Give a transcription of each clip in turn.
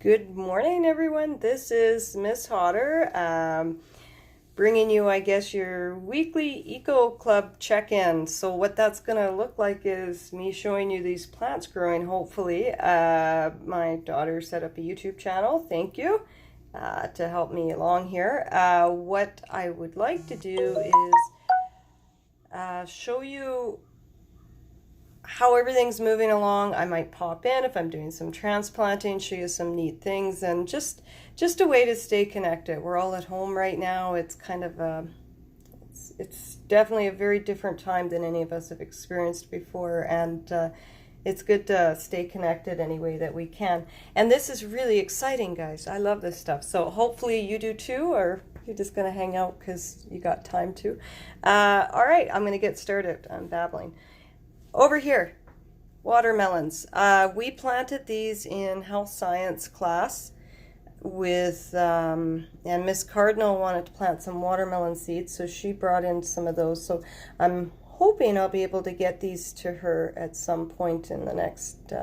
Good morning, everyone. This is Miss Hodder, bringing you, I guess, your weekly Eco Club check-in. So what that's going to look like is me showing you these plants growing, hopefully. My daughter set up a YouTube channel, thank you, to help me along here. What I would like to do is show you how everything's moving along. I might pop in if I'm doing some transplanting, show you some neat things, and just a way to stay connected. We're all at home right now. It's kind of it's definitely a very different time than any of us have experienced before, and it's good to stay connected any way that we can. And this is really exciting, guys. I love this stuff. So hopefully you do too, or you're just going to hang out because you got time to. All right, I'm going to get started. I'm babbling. Over here, watermelons. We planted these in health science class with, and Miss Cardinal wanted to plant some watermelon seeds, so she brought in some of those. So I'm hoping I'll be able to get these to her at some point in the next,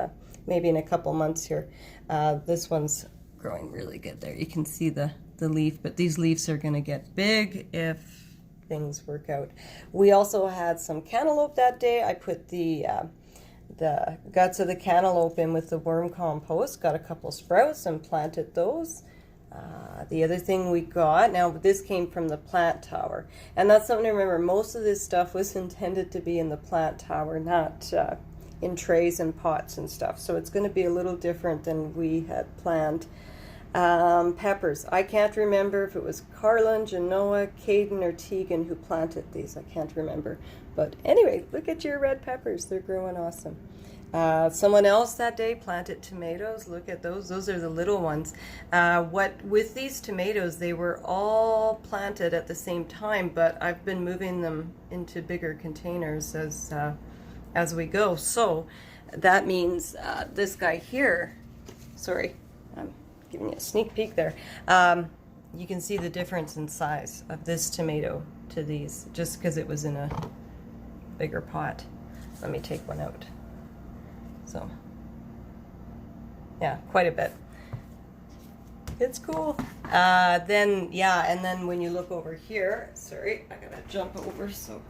maybe in a couple months here. This one's growing really good there. You can see the leaf, but these leaves are going to get big if things work out. We also had some cantaloupe that day. I put the guts of the cantaloupe in with the worm compost, got a couple sprouts and planted those. The other thing we got, now this came from the plant tower, and that's something to remember. Most of this stuff was intended to be in the plant tower, not in trays and pots and stuff, so it's going to be a little different than we had planned. Peppers. I can't remember if it was Carlin, Genoa, Caden, or Tegan who planted these. I can't remember. But anyway, look at your red peppers. They're growing awesome. Someone else that day planted tomatoes. Look at those. Those are the little ones. With these tomatoes, they were all planted at the same time, but I've been moving them into bigger containers as we go. So that means this guy here, sorry, I'm giving you a sneak peek there. You can see the difference in size of this tomato to these, just because it was in a bigger pot. Let me take one out. So, yeah, quite a bit. It's cool. Then, yeah, and then when you look over here, sorry, I gotta jump over, so.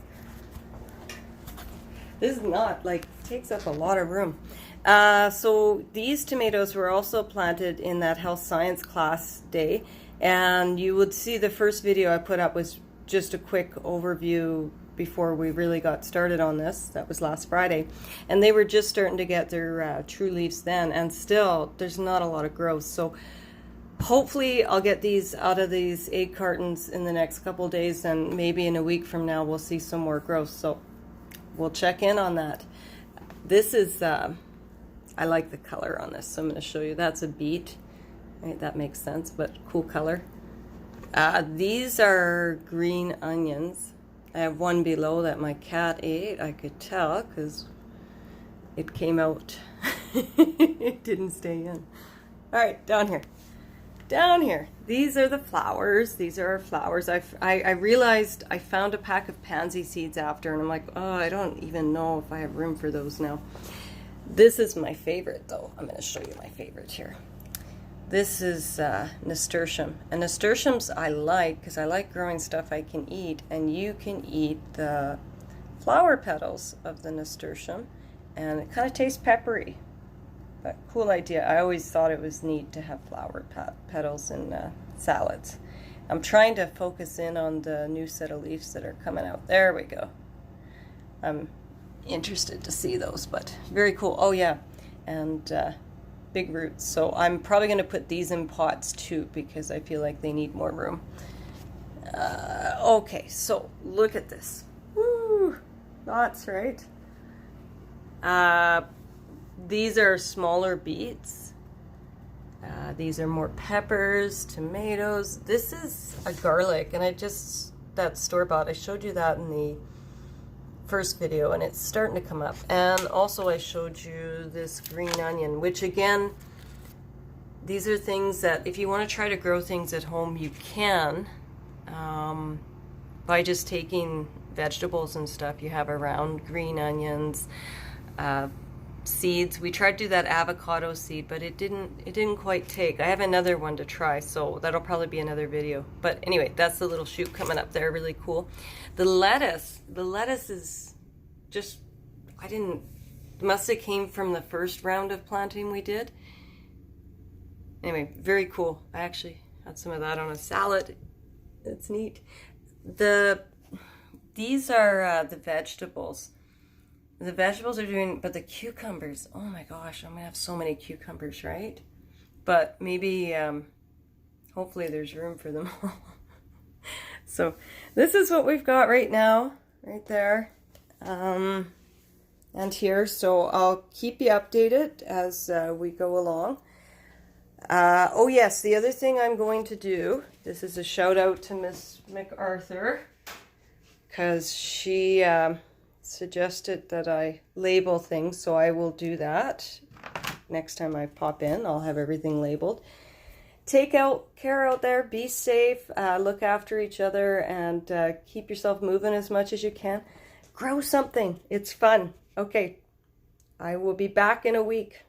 This is not, like, takes up a lot of room. So these tomatoes were also planted in that health science class day, and you would see the first video I put up was just a quick overview before we really got started on this. That was last Friday, and they were just starting to get their true leaves then, and still there's not a lot of growth. So hopefully I'll get these out of these egg cartons in the next couple of days, and maybe in a week from now we'll see some more growth, so we'll check in on that. This is I like the color on this, so I'm going to show you. That's a beet. Right, that makes sense, but cool color. These are green onions. I have one below that my cat ate. I could tell because it came out. It didn't stay in. All right, down here. Down here. These are the flowers. These are our flowers. I realized I found a pack of pansy seeds after, and I'm like, oh, I don't even know if I have room for those now. This is my favorite, though. I'm going to show you my favorite here. This is nasturtium. And nasturtiums I like because I like growing stuff I can eat. And you can eat the flower petals of the nasturtium. And it kind of tastes peppery. But cool idea. I always thought it was neat to have flower petals in salads. I'm trying to focus in on the new set of leaves that are coming out. There we go. I'm interested to see those, but very cool. Oh yeah, and big roots. So I'm probably going to put these in pots too because I feel like they need more room. Okay, so look at this. Woo, lots, right? These are smaller beets. These are more peppers, tomatoes. This is a garlic, and that store-bought. I showed you that in the first video, and it's starting to come up. And also I showed you this green onion, which again, these are things that if you want to try to grow things at home, you can by just taking vegetables and stuff you have around, green onions, seeds. We tried to do that avocado seed, but it didn't quite take. I have another one to try, so that'll probably be another video. But anyway, that's the little shoot coming up there, really cool. The lettuce is just, must have came from the first round of planting we did. Anyway, very cool. I actually had some of that on a salad. It's neat. These are the vegetables. The vegetables are doing, but the cucumbers, oh my gosh, I'm gonna have so many cucumbers, right? But maybe, hopefully there's room for them all. So this is what we've got right now, right there, and here. So I'll keep you updated as we go along. Oh yes, the other thing I'm going to do, this is a shout out to Miss MacArthur, because she suggested that I label things, so I will do that. Next time I pop in, I'll have everything labeled. Take care out there, be safe, look after each other, and keep yourself moving as much as you can. Grow something, it's fun. Okay, I will be back in a week.